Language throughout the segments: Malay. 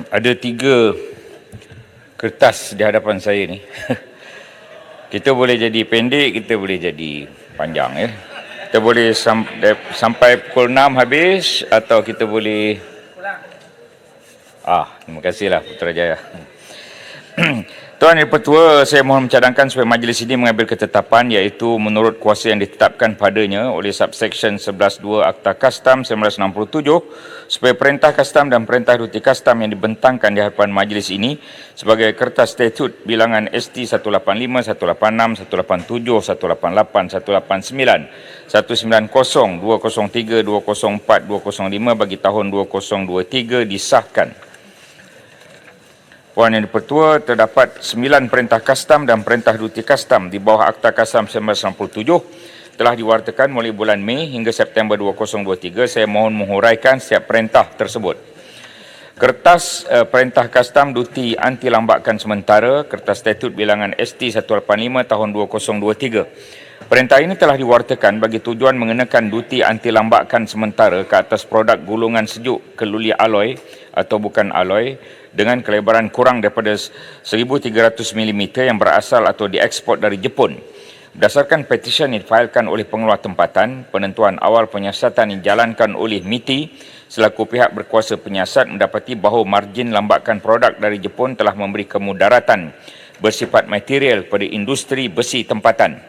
Ada 3 kertas di hadapan saya ni. Kita boleh jadi pendek, kita boleh jadi panjang ya. Kita boleh sampai pukul 6 habis atau kita boleh terima kasihlah Putrajaya. Tuan Yang Pertua, saya mohon mencadangkan supaya majlis ini mengambil ketetapan iaitu menurut kuasa yang ditetapkan padanya oleh subsection 11.2 Akta Kastam 1967 supaya perintah kastam dan perintah duti kastam yang dibentangkan di hadapan majlis ini sebagai kertas statut bilangan ST 185, 186, 187, 188, 189, 190, 203, 204, 205 bagi tahun 2023 disahkan. Puan Yang Dipertua, terdapat 9 perintah kastam dan perintah duti kastam di bawah Akta Kastam 1997 telah diwartakan mulai bulan Mei hingga September 2023. Saya mohon menghuraikan setiap perintah tersebut. Kertas perintah kastam duti anti lambakan sementara, kertas statut bilangan ST 185 tahun 2023. Perintah ini telah diwartakan bagi tujuan mengenakan duti anti lambakan sementara ke atas produk gulungan sejuk keluli alloy atau bukan alloy dengan kelebaran kurang daripada 1300 mm yang berasal atau diekspor dari Jepun. Berdasarkan petisyen yang difailkan oleh pengeluar tempatan, penentuan awal penyiasatan yang dijalankan oleh MITI selaku pihak berkuasa penyiasat mendapati bahawa margin lambakan produk dari Jepun telah memberi kemudaratan bersifat material pada industri besi tempatan.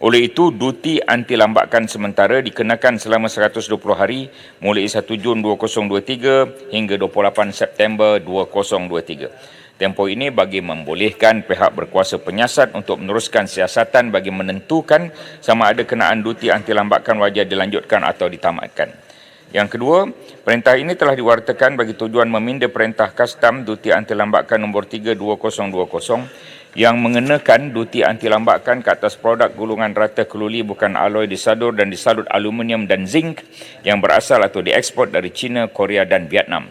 Oleh itu, duti anti lambakan sementara dikenakan selama 120 hari mulai 1 Jun 2023 hingga 28 September 2023. Tempoh ini bagi membolehkan pihak berkuasa penyiasat untuk meneruskan siasatan bagi menentukan sama ada kenaan duti anti lambakan wajar dilanjutkan atau ditamatkan. Yang kedua, perintah ini telah diwartakan bagi tujuan meminda perintah kastam duti anti lambakan nombor 3 2020 yang mengenakan duti anti lambakan ke atas produk gulungan rata keluli bukan alloy disadur dan disalut aluminium dan zinc yang berasal atau diekspor dari China, Korea dan Vietnam.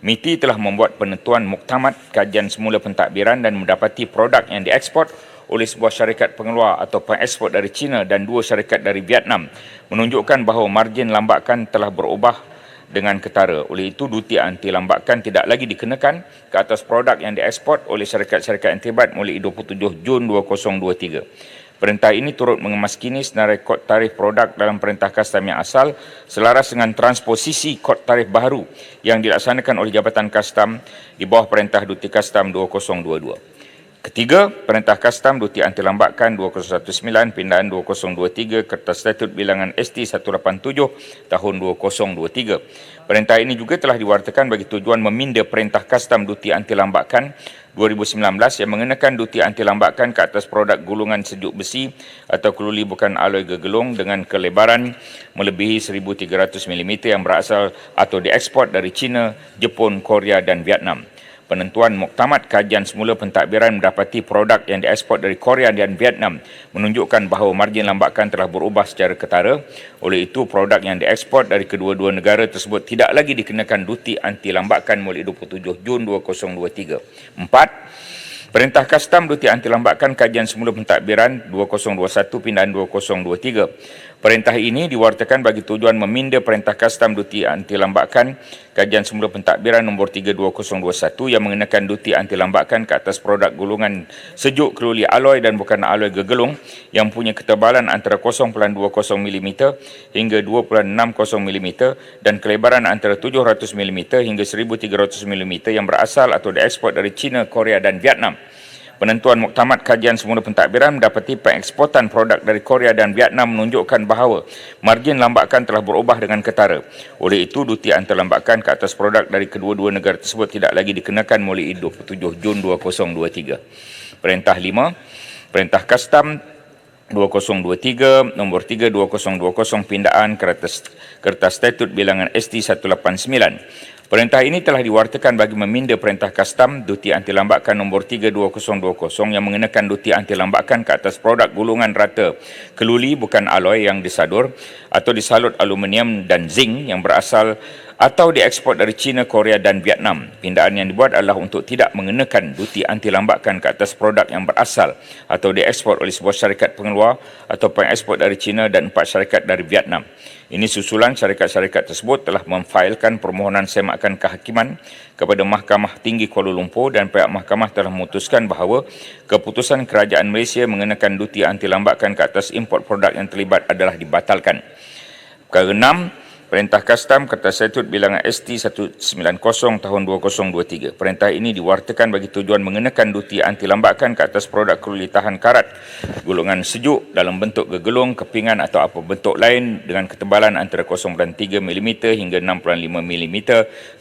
MITI telah membuat penentuan muktamad kajian semula pentadbiran dan mendapati produk yang diekspor oleh sebuah syarikat pengeluar atau pengekspor dari China dan 2 syarikat dari Vietnam menunjukkan bahawa margin lambakan telah berubah dengan ketara. Oleh itu, duti anti lambakan tidak lagi dikenakan ke atas produk yang diekspor oleh syarikat-syarikat yang terlibat mulai 27 Jun 2023. Perintah ini turut mengemaskini senarai kod tarif produk dalam perintah kastam yang asal selaras dengan transposisi kod tarif baru yang dilaksanakan oleh Jabatan Kastam di bawah perintah duti kastam 2022. Ketiga, perintah kastam duti anti lambakan 2019 pindahan 2023 kertas statut bilangan ST 187 tahun 2023. Perintah ini juga telah diwartakan bagi tujuan meminda perintah kastam duti anti lambakan 2019 yang mengenakan duti anti lambakan ke atas produk gulungan sejuk besi atau keluli bukan alloy gegelung dengan kelebaran melebihi 1300 mm yang berasal atau diekspor dari China, Jepun, Korea dan Vietnam. Penentuan muktamad kajian semula pentadbiran mendapati produk yang diekspor dari Korea dan Vietnam menunjukkan bahawa margin lambakan telah berubah secara ketara. Oleh itu, produk yang diekspor dari kedua-dua negara tersebut tidak lagi dikenakan duti anti lambakan mulai 27 Jun 2023. 4. Perintah kastam duti anti lambakan kajian semula pentadbiran 2021 pindahan 2023. Perintah ini diwartakan bagi tujuan meminda perintah kastam duti anti lambakan kajian semula pentadbiran nombor 3 2021 yang mengenakan duti anti lambakan ke atas produk gulungan sejuk keluli alloy dan bukan alloy gegelung yang punya ketebalan antara 0.20 mm hingga 2.60 mm dan kelebaran antara 700 mm hingga 1300 mm yang berasal atau diekspor dari China, Korea dan Vietnam. Penentuan muktamad kajian semula pentadbiran mendapati pengeksportan produk dari Korea dan Vietnam menunjukkan bahawa margin lambakan telah berubah dengan ketara. Oleh itu, duti anti lambakan ke atas produk dari kedua-dua negara tersebut tidak lagi dikenakan mulai 27 Jun 2023. Perintah 5, Perintah Kastam 2023 nombor 3 2020 pindahan kertas statut bilangan ST 189. Perintah ini telah diwartakan bagi meminda perintah kastam duti anti lambakan nombor 3 2020 yang mengenakan duti anti lambakan ke atas produk gulungan rata keluli bukan alloy yang disadur atau disalut aluminium dan zinc yang berasal atau diekspor dari China, Korea dan Vietnam. Pindaan yang dibuat adalah untuk tidak mengenakan duti anti lambakan ke atas produk yang berasal atau diekspor oleh sebuah syarikat pengeluar atau pengekspor dari China dan 4 syarikat dari Vietnam. Ini susulan syarikat-syarikat tersebut telah memfailkan permohonan semakan kehakiman kepada Mahkamah Tinggi Kuala Lumpur dan pihak mahkamah telah memutuskan bahawa keputusan kerajaan Malaysia mengenakan duti anti lambakan ke atas import produk yang terlibat adalah dibatalkan. Perkara 6, Perintah Kastam Kertas Statut Bilangan ST 190 tahun 2023. Perintah ini diwartakan bagi tujuan mengenakan duti anti lambakan ke atas produk keluli tahan karat, golongan sejuk dalam bentuk gegelung, kepingan atau apa bentuk lain dengan ketebalan antara 0.3 mm hingga 6.5 mm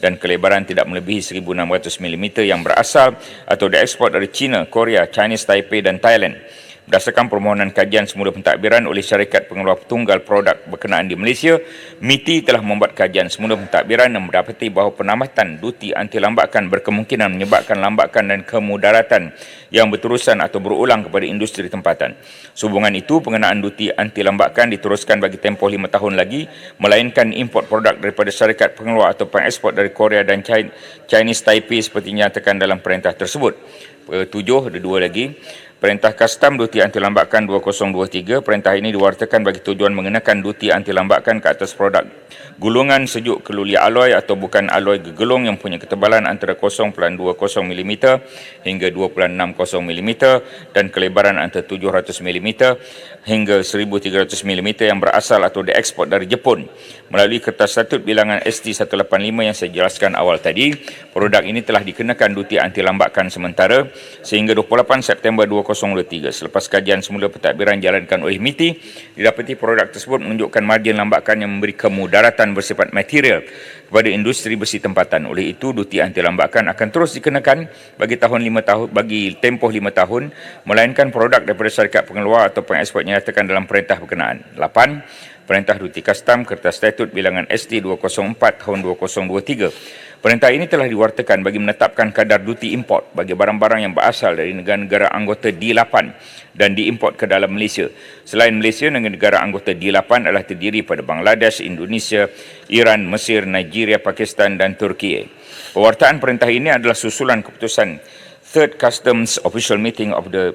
dan kelebaran tidak melebihi 1,600 mm yang berasal atau diekspor dari China, Korea, Chinese Taipei dan Thailand. Berdasarkan permohonan kajian semula pentadbiran oleh syarikat pengeluar tunggal produk berkenaan di Malaysia, MITI telah membuat kajian semula pentadbiran yang mendapati bahawa penambatan duti anti lambakan berkemungkinan menyebabkan lambakan dan kemudaratan yang berterusan atau berulang kepada industri tempatan. Sehubungan itu, pengenaan duti anti lambakan diteruskan bagi tempoh 5 tahun lagi, melainkan import produk daripada syarikat pengeluar atau pengekspor dari Korea dan Chinese Taipei seperti nyatakan dalam perintah tersebut. 7, ada 2 lagi. Perintah Kastam Duti Anti Lambakan 2023, perintah ini diwartakan bagi tujuan mengenakan duti anti lambakan ke atas produk gulungan sejuk keluli alloy atau bukan alloy gegelung yang punya ketebalan antara 0.20 mm hingga 2.60 mm dan kelebaran antara 700 mm hingga 1300 mm yang berasal atau diekspor dari Jepun. Melalui Kertas Statut Bilangan ST 185 yang saya jelaskan awal tadi, produk ini telah dikenakan duti anti lambakan sementara sehingga 28 September 2023. Selepas kajian semula pentadbiran dijalankan oleh MITI, didapati produk tersebut menunjukkan margin lambakan yang memberi kemudaratan bersifat material kepada industri besi tempatan. Oleh itu, duti anti lambakan akan terus dikenakan bagi tempoh 5 tahun, melainkan produk daripada syarikat pengeluar atau pengekspor yang nyatakan dalam perintah berkenaan. 8. Perintah Duti Kastam Kertas Statut Bilangan ST 204 tahun 2023. Perintah ini telah diwartakan bagi menetapkan kadar duti import bagi barang-barang yang berasal dari negara-negara anggota D8 dan diimport ke dalam Malaysia. Selain Malaysia, negara anggota D8 adalah terdiri pada Bangladesh, Indonesia, Iran, Mesir, Nigeria, Pakistan dan Turki. Pewartaan perintah ini adalah susulan keputusan Third Customs Official Meeting of the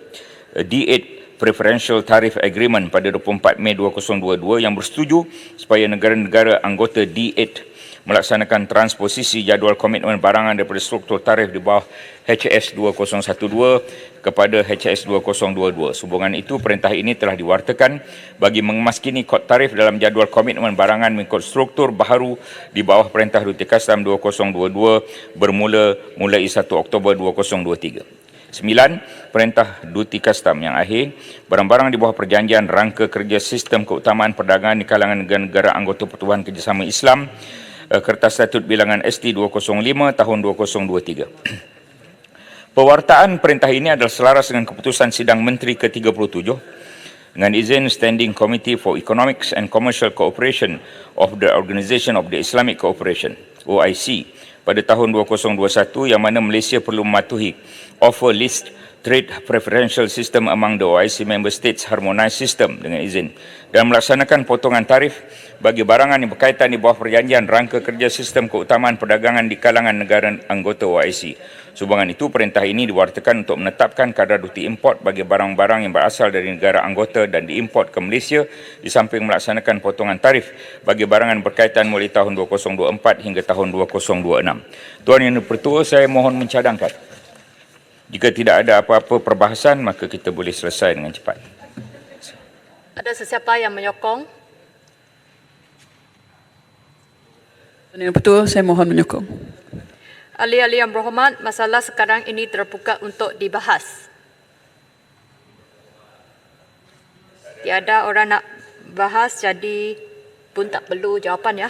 D8 Preferential Tariff Agreement pada 24 Mei 2022 yang bersetuju supaya negara-negara anggota D8 melaksanakan transposisi jadual komitmen barangan daripada struktur tarif di bawah HS 2012 kepada HS 2022. Sehubungan itu, perintah ini telah diwartakan bagi mengemaskini kod tarif dalam jadual komitmen barangan mengikut struktur baharu di bawah Perintah Duti Kastam 2022 mulai 1 Oktober 2023. 9. Perintah Duti Kastam yang akhir, barang-barang di bawah perjanjian rangka kerja sistem keutamaan perdagangan di kalangan negara-negara anggota Pertubuhan Kerjasama Islam, Kertas Statut Bilangan ST 205 tahun 2023. Pewartaan perintah ini adalah selaras dengan keputusan Sidang Menteri ke-37 dengan izin Standing Committee for Economics and Commercial Cooperation of the Organisation of the Islamic Cooperation, OIC, pada tahun 2021 yang mana Malaysia perlu mematuhi Offer List Trade Preferential System among the OIC Member States Harmonized System dengan izin dan melaksanakan potongan tarif bagi barangan yang berkaitan di bawah perjanjian rangka kerja sistem keutamaan perdagangan di kalangan negara anggota OIC. Sehubungan itu, perintah ini diwartakan untuk menetapkan kadar duti import bagi barang-barang yang berasal dari negara anggota dan diimport ke Malaysia di samping melaksanakan potongan tarif bagi barangan berkaitan mulai tahun 2024 hingga tahun 2026. Tuan Yang Dipertua, saya mohon mencadangkan, jika tidak ada apa-apa perbahasan, maka kita boleh selesai dengan cepat. Ada sesiapa yang menyokong? Tuan Yang Dipertua, saya mohon menyokong. Ahli-ahli yang berhormat, masalah sekarang ini terbuka untuk dibahas. Tiada orang nak bahas, jadi pun tak perlu jawapan ya.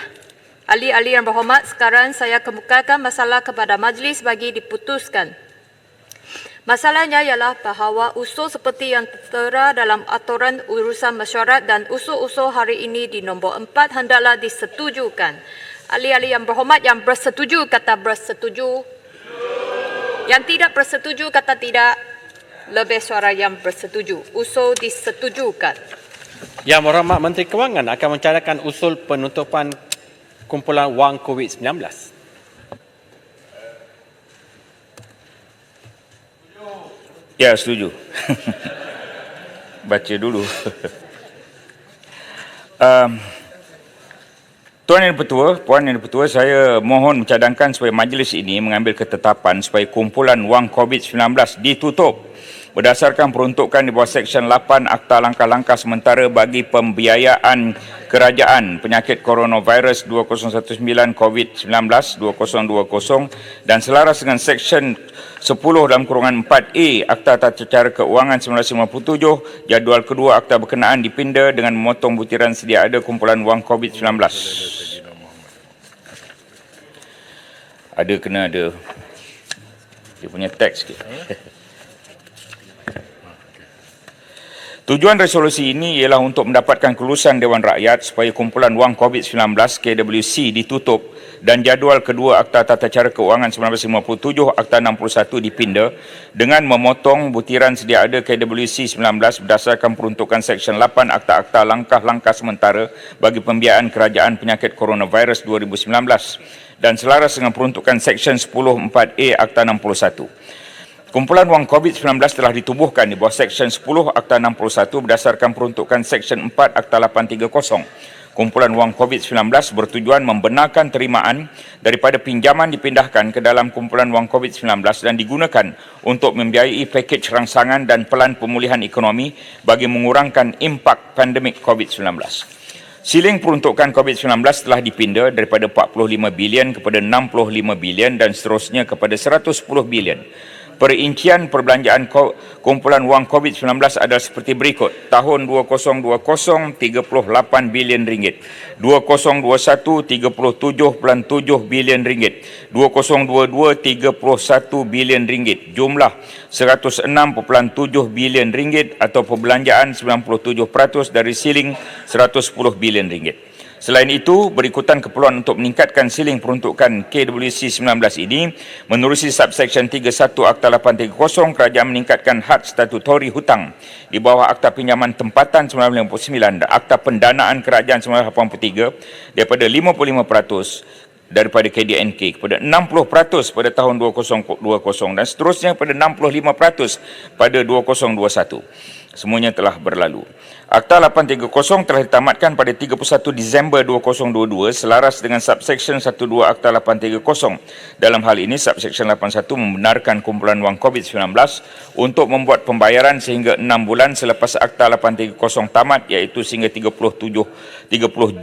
Ahli-ahli yang berhormat, sekarang saya kemukakan masalah kepada majlis bagi diputuskan. Masalahnya ialah bahawa usul seperti yang tertera dalam aturan urusan mesyuarat dan usul-usul hari ini di nombor 4 hendaklah disetujukan. Ahli-ahli yang berhormat, yang bersetuju kata bersetuju. Yang tidak bersetuju kata tidak. Lebih suara yang bersetuju. Usul disetujukan. Yang Berhormat Menteri Kewangan akan mencadangkan usul penutupan kumpulan wang COVID-19. Ya, setuju. Baca dulu. Tuan Yang Dipertua, Puan Yang Dipertua, saya mohon mencadangkan supaya majlis ini mengambil ketetapan supaya kumpulan wang COVID-19 ditutup berdasarkan peruntukan di bawah Seksyen 8 Akta Langkah-Langkah Sementara bagi Pembiayaan Kerajaan Penyakit Coronavirus 2019 COVID-19 2020 dan selaras dengan Seksyen 10/4A Akta Tata Cara Keuangan 1957, jadual kedua akta berkenaan dipinda dengan memotong butiran sedia ada kumpulan wang COVID-19. Kena ada dia punya teks sikit. Tujuan resolusi ini ialah untuk mendapatkan kelulusan Dewan Rakyat supaya kumpulan wang COVID-19 KWC ditutup dan jadual kedua Akta Tata Cara Keuangan 1957 Akta 61 dipinda dengan memotong butiran sedia ada KWC 19 berdasarkan peruntukan Seksyen 8 Akta-Akta Langkah-Langkah Sementara bagi Pembiayaan Kerajaan Penyakit Coronavirus 2019 dan selaras dengan peruntukan Seksyen 10(4)A Akta 61. Kumpulan wang COVID-19 telah ditubuhkan di bawah Seksyen 10 Akta 61 berdasarkan peruntukan Seksyen 4 Akta 830. Kumpulan wang COVID-19 bertujuan membenarkan terimaan daripada pinjaman dipindahkan ke dalam kumpulan wang COVID-19 dan digunakan untuk membiayai pakej rangsangan dan pelan pemulihan ekonomi bagi mengurangkan impak pandemik COVID-19. Siling peruntukan COVID-19 telah dipinda daripada 45 bilion kepada 65 bilion dan seterusnya kepada 110 bilion. Perincian perbelanjaan kumpulan wang COVID-19 adalah seperti berikut. Tahun 2020, 38 bilion ringgit. 2021, 37.7 bilion ringgit. 2022, 31 bilion ringgit. Jumlah 106.7 bilion ringgit atau perbelanjaan 97% dari siling 110 bilion ringgit. Selain itu, berikutan keperluan untuk meningkatkan siling peruntukan KWC 19 ini, menerusi subseksyen 31 Akta 830, kerajaan meningkatkan had statutori hutang di bawah Akta Pinjaman Tempatan 1959 dan Akta Pendanaan Kerajaan 1983 daripada 55% daripada KDNK kepada 60% pada tahun 2020 dan seterusnya pada 65% pada 2021. Semuanya telah berlalu. Akta 830 telah ditamatkan pada 31 Disember 2022 selaras dengan subseksyen 12 Akta 830. Dalam hal ini, subseksyen 81 membenarkan kumpulan wang COVID-19 untuk membuat pembayaran sehingga 6 bulan selepas Akta 830 tamat, iaitu sehingga 30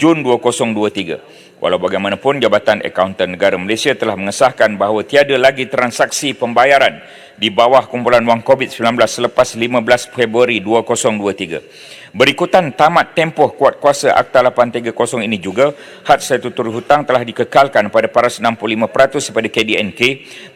Jun 2023. Walau bagaimanapun, Jabatan Akauntan Negara Malaysia telah mengesahkan bahawa tiada lagi transaksi pembayaran di bawah kumpulan wang COVID-19 selepas 15 Februari 2023. Berikutan tamat tempoh kuat kuasa Akta 830 ini juga, had statutori hutang telah dikekalkan pada paras 65% kepada KDNK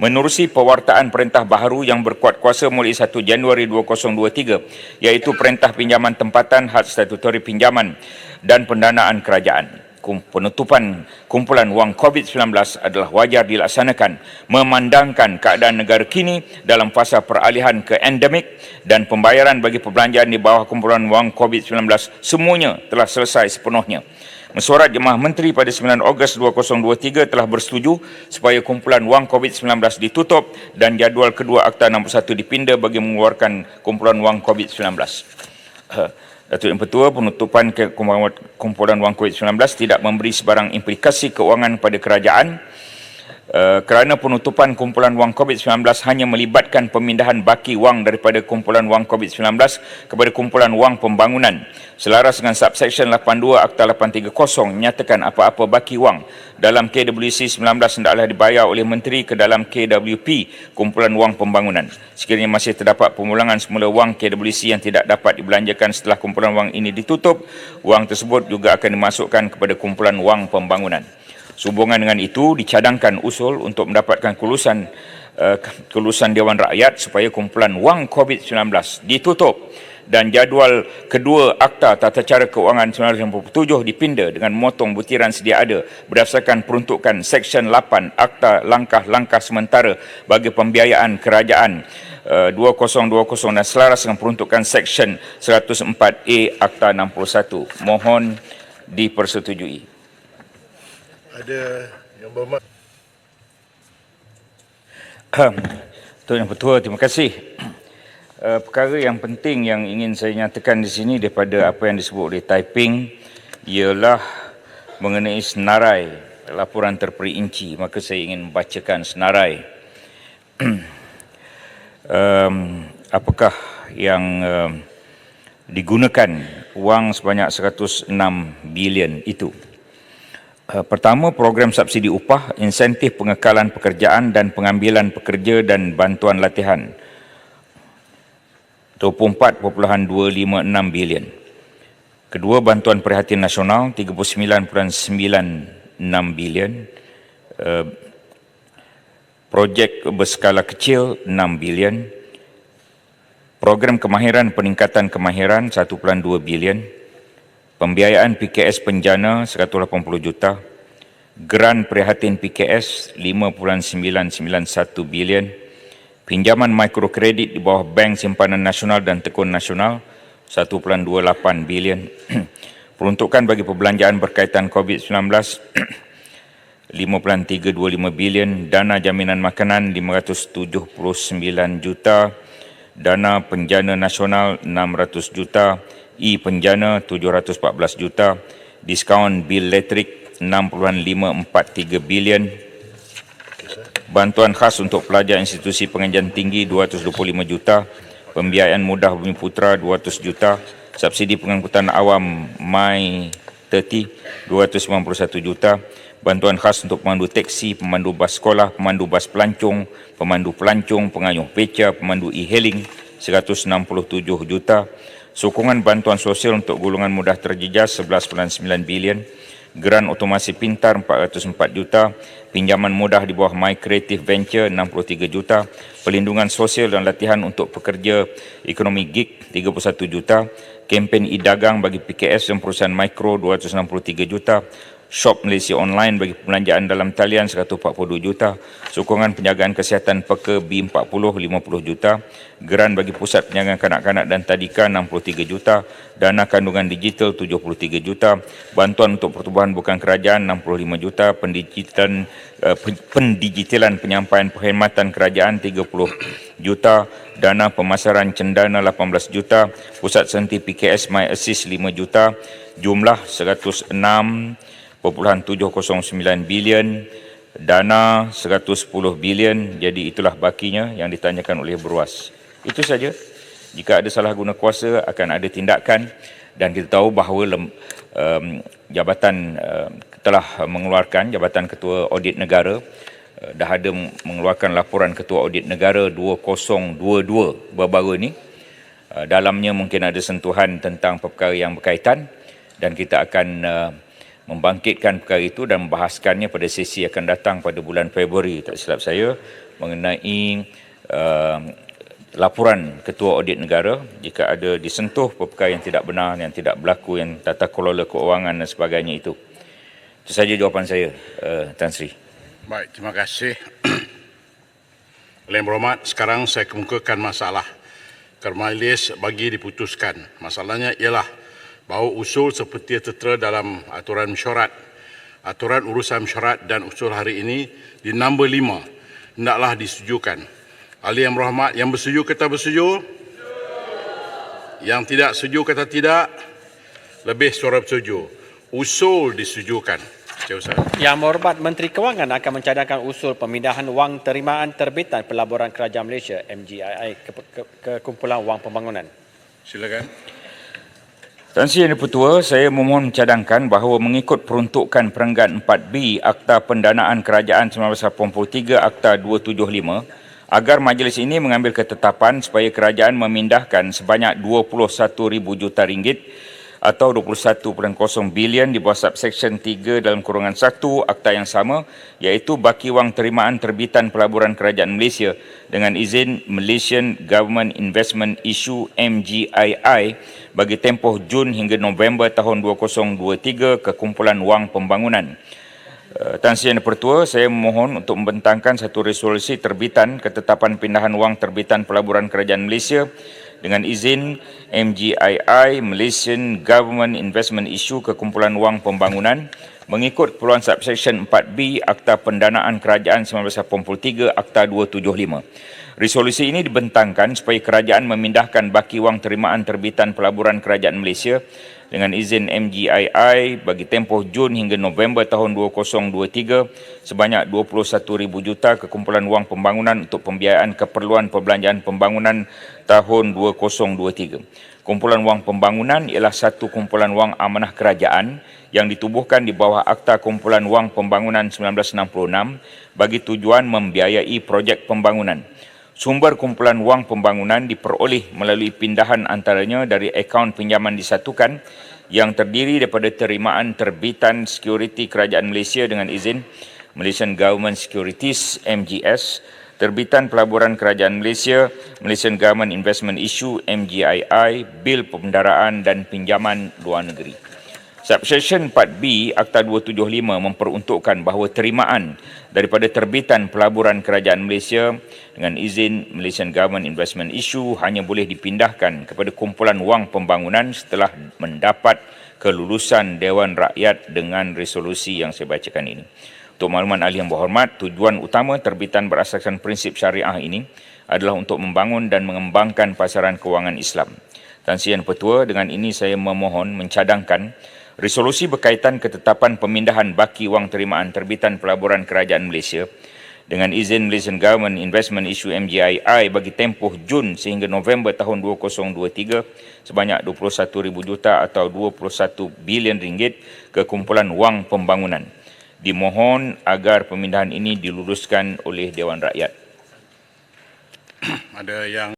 menerusi pewartaan perintah baharu yang berkuat kuasa mulai 1 Januari 2023, iaitu Perintah Pinjaman Tempatan, had statutori pinjaman dan pendanaan kerajaan. Penutupan kumpulan wang COVID-19 adalah wajar dilaksanakan memandangkan keadaan negara kini dalam fasa peralihan ke endemik dan pembayaran bagi perbelanjaan di bawah kumpulan wang COVID-19 semuanya telah selesai sepenuhnya. Mesyuarat Jemaah Menteri pada 9 Ogos 2023 telah bersetuju supaya kumpulan wang COVID-19 ditutup dan jadual kedua Akta 61 dipinda bagi mengeluarkan kumpulan wang COVID-19. Datuk Yang Pertua, penutupan kumpulan wang COVID-19 tidak memberi sebarang implikasi keuangan pada kerajaan kerana penutupan kumpulan wang COVID-19 hanya melibatkan pemindahan baki wang daripada kumpulan wang COVID-19 kepada kumpulan wang pembangunan. Selaras dengan subseksyen 82 Akta 830 menyatakan apa-apa baki wang dalam KWC 19 hendaklah dibayar oleh Menteri ke dalam KWP, kumpulan wang pembangunan. Sekiranya masih terdapat pemulangan semula wang KWC yang tidak dapat dibelanjakan setelah kumpulan wang ini ditutup, wang tersebut juga akan dimasukkan kepada kumpulan wang pembangunan. Sehubungan dengan itu, dicadangkan usul untuk mendapatkan kelulusan Dewan Rakyat supaya kumpulan wang COVID-19 ditutup dan jadual kedua Akta Tata Cara Keuangan 1957 dipinda dengan memotong butiran sedia ada berdasarkan peruntukan Seksyen 8 Akta Langkah-Langkah Sementara bagi Pembiayaan Kerajaan 2020 dan selaras dengan peruntukan Seksyen 104A Akta 61. Mohon dipersetujui. Ada yang berhormat. Tuan Yang Pertua, terima kasih. Perkara yang penting yang ingin saya nyatakan di sini daripada apa yang disebut oleh Taiping ialah mengenai senarai laporan terperinci. Maka saya ingin membacakan senarai. Apakah yang digunakan wang sebanyak 106 bilion itu? Pertama, program subsidi upah, insentif pengekalan pekerjaan dan pengambilan pekerja dan bantuan latihan 24.256 bilion. Kedua, bantuan perhatian nasional 39.96 bilion. Projek berskala kecil 6 bilion. Program kemahiran peningkatan kemahiran 1.2 bilion. Pembiayaan PKS penjana 180 juta. Geran prihatin PKS 5.991 bilion. Pinjaman mikrokredit di bawah Bank Simpanan Nasional dan Tekun Nasional 1.28 bilion. Peruntukan bagi perbelanjaan berkaitan COVID-19 5.325 bilion. Dana jaminan makanan 579 juta. Dana penjana nasional 600 juta. Penjana 714 juta, diskaun bil elektrik 6.543 bilion, bantuan khas untuk pelajar institusi pengajian tinggi 225 juta, pembiayaan mudah Bumi Putra 200 juta, subsidi pengangkutan awam Mai 30 291 juta, bantuan khas untuk pemandu teksi, pemandu bas sekolah, pemandu bas pelancong, pengayuh beca, pemandu e-hailing 167 juta, sokongan bantuan sosial untuk golongan mudah terjejas 11.9 bilion, geran otomasi pintar 404 juta, pinjaman mudah di bawah My Creative Venture 63 juta, pelindungan sosial dan latihan untuk pekerja ekonomi gig 31 juta, kempen e-dagang bagi PKS dan perusahaan mikro 263 juta, Shop Malaysia Online bagi perbelanjaan dalam talian 142 juta, sokongan penjagaan kesihatan peka B40 50 juta, geran bagi pusat penjagaan kanak-kanak dan tadika 63 juta, dana kandungan digital 73 juta, bantuan untuk pertubuhan bukan kerajaan 65 juta, pendigitalan penyampaian perkhidmatan kerajaan 30 juta, dana pemasaran cendana 18 juta, pusat senti PKS My Assist 5 juta, jumlah 106.709 bilion, dana 110 bilion. Jadi itulah bakinya yang ditanyakan oleh Berwas. Itu saja. Jika ada salah guna kuasa akan ada tindakan, dan kita tahu bahawa jabatan telah mengeluarkan, Jabatan Ketua Audit Negara dah ada mengeluarkan laporan Ketua Audit Negara 2022 baru-baru ini. Dalamnya mungkin ada sentuhan tentang perkara yang berkaitan, dan kita akan membangkitkan perkara itu dan membahaskannya pada sesi akan datang pada bulan Februari, tak silap saya, mengenai laporan Ketua Audit Negara jika ada disentuh perkara yang tidak benar, yang tidak berlaku, yang tata kelola keuangan dan sebagainya itu. Itu saja jawapan saya, Tan Sri. Baik, terima kasih. Yang berhormat, sekarang saya kemukakan masalah ke majlis bagi diputuskan. Masalahnya ialah bahawa usul seperti tertera dalam aturan mesyuarat, aturan urusan mesyuarat dan usul hari ini di nombor 5 hendaklah disetujukan. Ahli yang berhormat, yang bersetuju kata bersetuju, yang tidak setuju kata tidak, lebih suara bersetuju. Usul disetujukan. Yang berhormat, Menteri Kewangan akan mencadangkan usul pemindahan wang terimaan terbitan Pelaburan Kerajaan Malaysia MGII ke kumpulan wang pembangunan. Silakan. Tan Sri Yang Dipertua, saya memohon mencadangkan bahawa mengikut peruntukan perenggan 4B Akta Pendanaan Kerajaan 1983 Akta 275, agar majlis ini mengambil ketetapan supaya kerajaan memindahkan sebanyak 21,000 juta ringgit atau 21.0 bilion di bawah subsection 3 dalam kurungan 1 akta yang sama, iaitu baki wang terimaan terbitan Pelaburan Kerajaan Malaysia dengan izin Malaysian Government Investment Issue MGII bagi tempoh Jun hingga November tahun 2023 ke kumpulan wang pembangunan. Tan Sri Yang Dipertua, saya memohon untuk membentangkan satu resolusi terbitan ketetapan pindahan wang terbitan Pelaburan Kerajaan Malaysia dengan izin MGII Malaysian Government Investment Issue ke kumpulan wang pembangunan mengikut keperluan subsection 4B Akta Pendanaan Kerajaan 1983 Akta 275. Resolusi ini dibentangkan supaya kerajaan memindahkan baki wang terimaan terbitan pelaburan kerajaan Malaysia dengan izin MGII bagi tempoh Jun hingga November tahun 2023 sebanyak 21,000 juta ke kumpulan wang pembangunan untuk pembiayaan keperluan perbelanjaan pembangunan tahun 2023. Kumpulan wang pembangunan ialah satu kumpulan wang amanah kerajaan yang ditubuhkan di bawah Akta Kumpulan Wang Pembangunan 1966 bagi tujuan membiayai projek pembangunan. Sumber kumpulan wang pembangunan diperoleh melalui pindahan antaranya dari akaun pinjaman disatukan yang terdiri daripada terimaan terbitan sekuriti kerajaan Malaysia dengan izin Malaysian Government Securities MGS, terbitan pelaburan kerajaan Malaysia, Malaysian Government Investment Issue MGII, bil pembendaraan dan pinjaman luar negeri. Subsection 4B Akta 275 memperuntukkan bahawa terimaan daripada terbitan pelaburan kerajaan Malaysia dengan izin Malaysian Government Investment Issue hanya boleh dipindahkan kepada kumpulan wang pembangunan setelah mendapat kelulusan Dewan Rakyat dengan resolusi yang saya bacakan ini. Untuk makluman ahli yang berhormat, tujuan utama terbitan berasaskan prinsip syariah ini adalah untuk membangun dan mengembangkan pasaran kewangan Islam. Tan Sri Yang Pertua, dengan ini saya memohon mencadangkan resolusi berkaitan ketetapan pemindahan baki wang terimaan terbitan pelaburan kerajaan Malaysia dengan izin Malaysian Government Investment Issue MGII bagi tempoh Jun sehingga November tahun 2023 sebanyak 21,000 juta atau 21 bilion ringgit ke kumpulan wang pembangunan. Dimohon agar pemindahan ini diluluskan oleh Dewan Rakyat. Ada yang